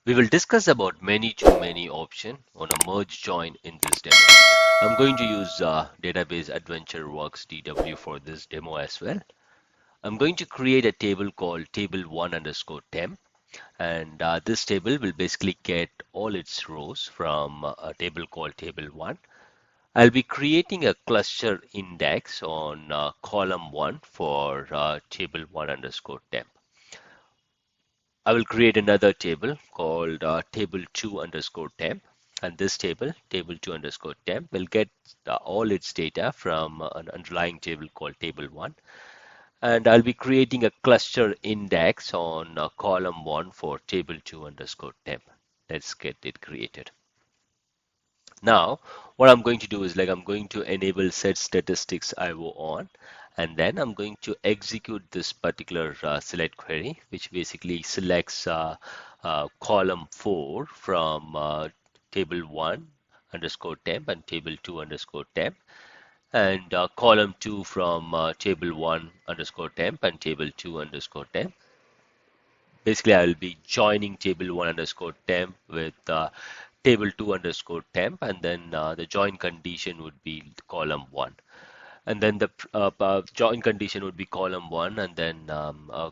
We will discuss about many-to-many option on a merge join in this demo. I'm going to use Database Adventure Works DW for this demo as well. I'm going to create a table called table1 underscore temp, and this table will basically get all its rows from a table called table1. I'll be creating a cluster index on column 1 for table1 underscore temp. I will create another table called table2 underscore temp, and this table, table2 underscore temp, will get all its data from an underlying table called table1. And I'll be creating a cluster index on column 1 for table2 underscore temp. Let's get it created. Now, what I'm going to do is I'm going to enable set statistics IO on, and then I'm going to execute this particular select query, which basically selects column 4 from table 1 underscore temp and table 2 underscore temp, and column 2 from table 1 underscore temp and table 2 underscore temp. Basically, I will be joining table 1 underscore temp with table 2 underscore temp, and then the join condition would be column 1. And then the join condition would be column 1, and then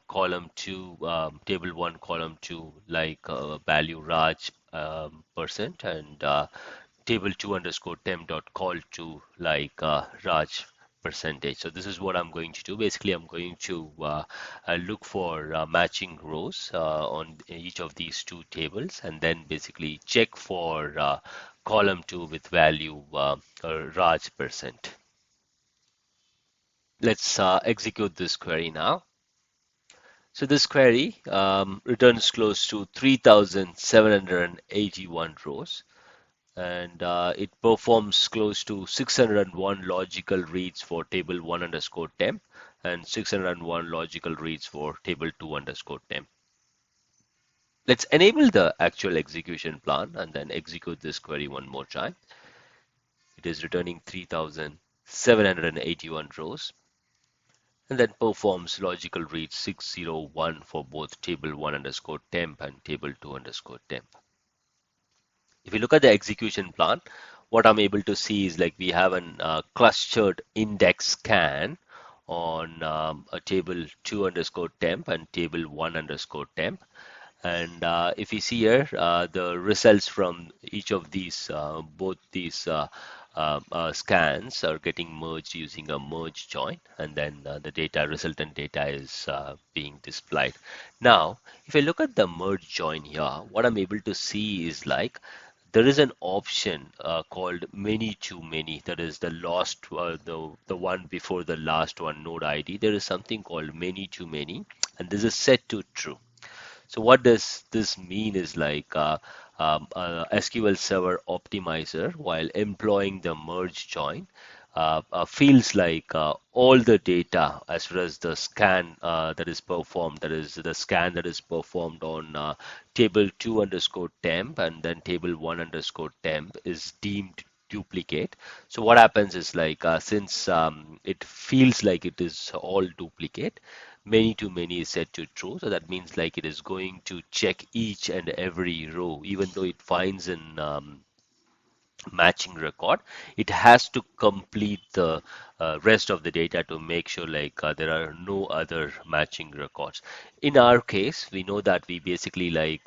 column 2, table 1, column 2, value Raj percent, and table 2 underscore temp dot call to Raj percentage. So this is what I'm going to do. Basically, I'm going to look for matching rows on each of these two tables, and then basically check for column 2 with value Raj percent. Let's execute this query now. So this query returns close to 3,781 rows, and it performs close to 601 logical reads for table 1 underscore temp and 601 logical reads for table 2 underscore temp. Let's enable the actual execution plan and then execute this query one more time. It is returning 3,781 rows, and then performs logical read 601 for both table 1 underscore temp and table 2 underscore temp. If you look at the execution plan, what I'm able to see is we have an clustered index scan on a table 2 underscore temp and table 1 underscore temp. And if you see here, the results from each of these, both these scans are getting merged using a merge join, and then the data, resultant data is being displayed. Now, if I look at the merge join here, what I'm able to see is there is an option called many to many. That is the last, the one before the last one node ID. There is something called many to many, and this is set to true. So what does this mean is SQL Server optimizer, while employing the merge join, feels all the data as far as the scan that is performed, that is the scan that is performed on table 2 underscore temp and then table 1 underscore temp is deemed duplicate. So what happens is since it feels like it is all duplicate, many to many is set to true. So that means it is going to check each and every row, even though it finds an matching record, it has to complete the rest of the data to make sure there are no other matching records. In our case, we know that we basically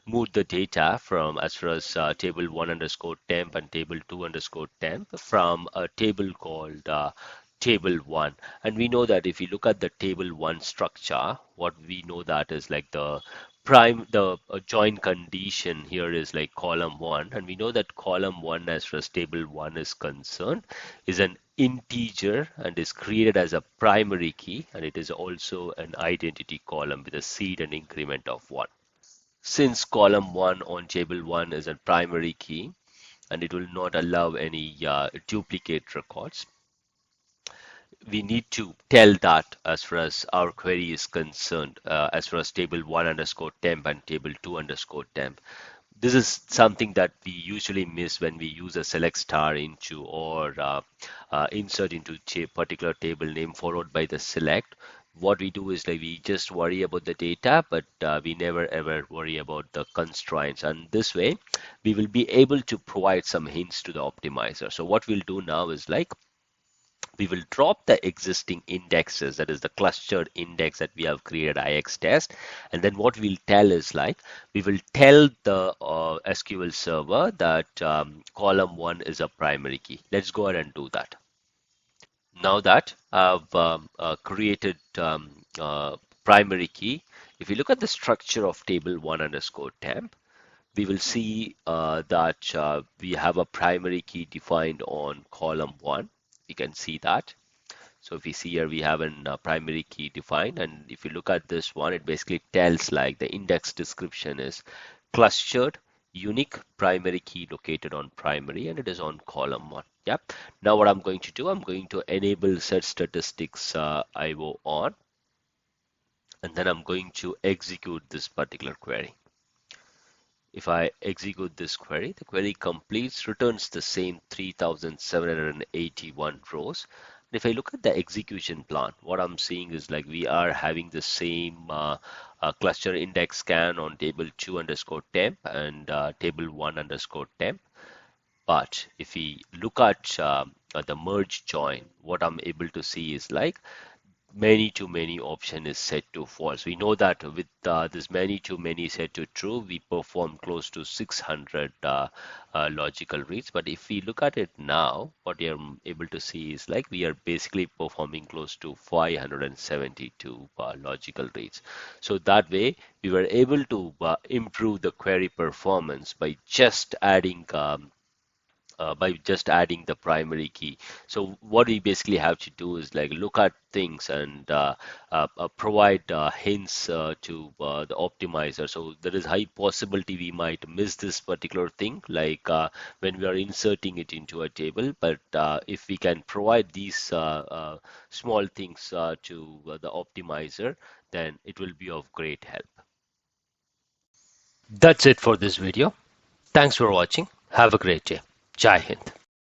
moved the data from as far as table 1 underscore temp and table 2 underscore temp from a table called table 1, and we know that if you look at the table 1 structure, what we know that is the join condition here is column 1, and we know that column 1 as far as table 1 is concerned is an integer and is created as a primary key, and it is also an identity column with a seed and increment of 1. Since column 1 on table 1 is a primary key and it will not allow any duplicate records, we need to tell that as far as our query is concerned, as far as table 1 underscore temp and table 2 underscore temp. this is something that we usually miss when we use a select star into or insert into particular table name followed by the select. What we do is like we just worry about the data, but we never ever worry about the constraints. And this way, we will be able to provide some hints to the optimizer. So what we'll do now is like we will drop the existing indexes, that is the clustered index that we have created ix test, and then what we'll tell is like we will tell the SQL server that column 1 is a primary key. Let's go ahead and do that. Now that I've created primary key, if you look at the structure of table 1 underscore temp, we will see that we have a primary key defined on column 1. We can see that. So if we see here, we have a primary key defined, and if you look at this one, it basically tells like the index description is clustered unique primary key located on primary, and it is on column 1. Yep. Now what I'm going to do, I'm going to enable set statistics IO on, and then I'm going to execute this particular query. If I execute this query, the query completes, returns the same 3,781 rows. If I look at the execution plan, what I'm seeing is like we are having the same cluster index scan on table 2 underscore temp and table 1 underscore temp. But if we look at the merge join, what I'm able to see is like many to many option is set to false. We know that with this many to many set to true, we perform close to 600 logical reads. But if we look at it now, what you're able to see is like we are basically performing close to 572 logical reads. So that way, we were able to improve the query performance by just adding the primary key. So what we basically have to do is like look at things and provide hints to the optimizer. So there is high possibility we might miss this particular thing, like when we are inserting it into a table. But if we can provide these small things to the optimizer, then it will be of great help. That's it for this video. Thanks for watching. Have a great day. Jai Hind.